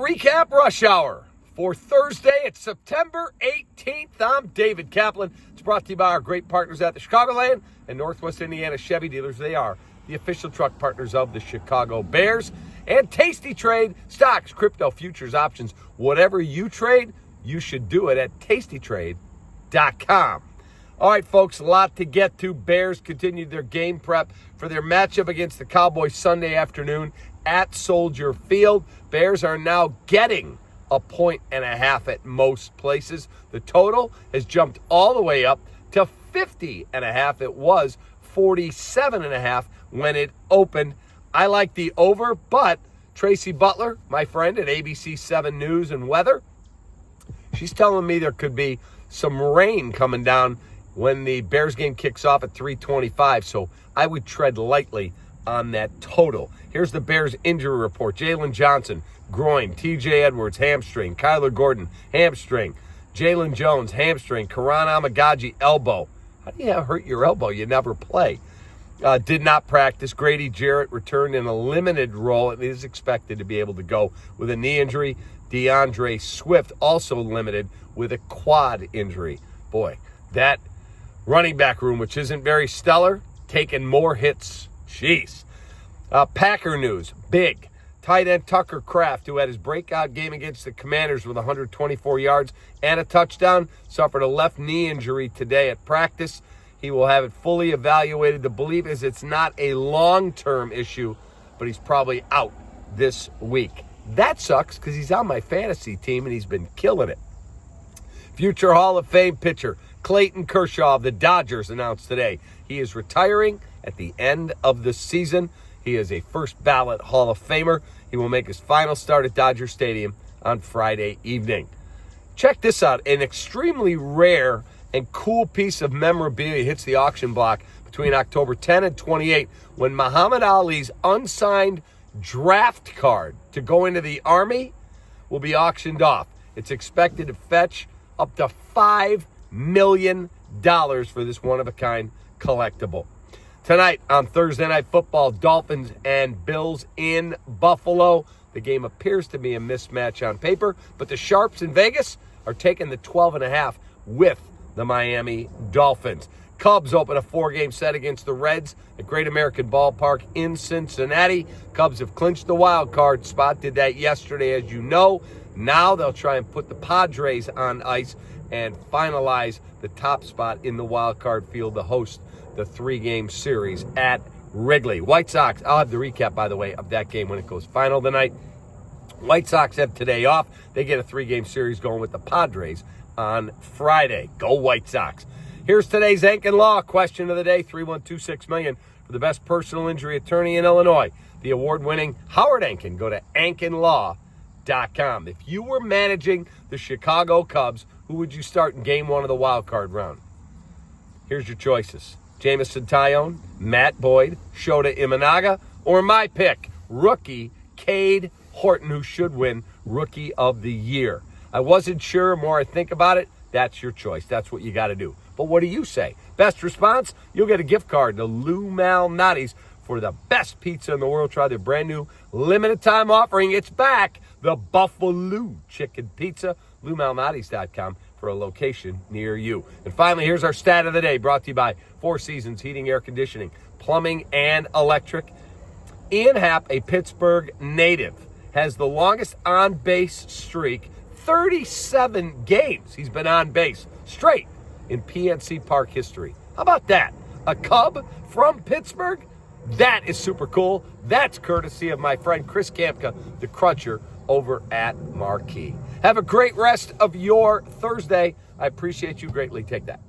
REKAP Rush Hour for Thursday. It's September 18th. I'm David Kaplan. It's brought to you by our great partners at the Chicagoland and Northwest Indiana Chevy dealers. They are the official truck partners of the Chicago Bears. And Tasty Trade, stocks, crypto, futures, options. Whatever you trade, you should do it at tastytrade.com. All right, folks, a lot to get to. Bears continued their game prep for their matchup against the Cowboys Sunday afternoon at Soldier Field. Bears are now getting 1.5 points at most places. The total has jumped all the way up to 50.5. It was 47.5 when it opened. I like the over, but Tracy Butler, my friend at ABC 7 News and Weather, she's telling me there could be some rain coming down when the Bears game kicks off at 3:25, so I would tread lightly on that total. Here's the Bears injury report. Jalen Johnson, groin. TJ Edwards, hamstring. Kyler Gordon, hamstring. Jalen Jones, hamstring. Karan Amagaji, elbow. How do you hurt your elbow? You never play. Did not practice. Grady Jarrett returned in a limited role and is expected to be able to go with a knee injury. DeAndre Swift also limited with a quad injury. Boy, that running back room, which isn't very stellar, taking more hits. Jeez. Packer news, big. Tight end Tucker Kraft, who had his breakout game against the Commanders with 124 yards and a touchdown, suffered a left knee injury today at practice. He will have it fully evaluated. The belief is it's not a long-term issue, but he's probably out this week. That sucks because he's on my fantasy team and he's been killing it. Future Hall of Fame pitcher Clayton Kershaw of the Dodgers announced today he is retiring at the end of the season. He is a first-ballot Hall of Famer. He will make his final start at Dodger Stadium on Friday evening. Check this out. An extremely rare and cool piece of memorabilia hits the auction block between October 10 and 28 when Muhammad Ali's unsigned draft card to go into the Army will be auctioned off. It's expected to fetch up to $5 million for this one-of-a-kind collectible. Tonight on Thursday Night Football, Dolphins and Bills in Buffalo. The game appears to be a mismatch on paper, but the Sharps in Vegas are taking the 12.5 with the Miami Dolphins. Cubs open a 4-game set against the Reds at Great American Ballpark in Cincinnati. Cubs have clinched the wild card spot, did that yesterday, as you know. Now they'll try and put the Padres on ice and finalize the top spot in the wild card field to host the 3-game series at Wrigley. White Sox, I'll have the recap, by the way, of that game when it goes final tonight. White Sox have today off. They get a 3-game series going with the Padres on Friday. Go White Sox. Here's today's Ankin Law Question of the day, 312-6 million for the best personal injury attorney in Illinois, the award-winning Howard Ankin. Go to AnkinLaw.com. If you were managing the Chicago Cubs, who would you start in game 1 of the wild card round? Here's your choices. Jamison Tyone, Matt Boyd, Shota Imanaga, or my pick, rookie Cade Horton, who should win Rookie of the Year. I wasn't sure. The more I think about it, that's your choice. That's what you got to do. But what do you say? Best response, you'll get a gift card to Lou Malnati's for the best pizza in the world. Try their brand new limited time offering. It's back, the Buffalo Chicken Pizza. LouMalnati's.com for a location near you. And finally, here's our stat of the day, brought to you by Four Seasons Heating, Air Conditioning, Plumbing, and Electric. Ian Happ, a Pittsburgh native, has the longest on-base streak, 37 games he's been on base straight in PNC Park history. How about that? A Cub from Pittsburgh? That is super cool. That's courtesy of my friend Chris Kampka, the Cruncher, over at Marquee. Have a great rest of your Thursday. I appreciate you greatly. Take that.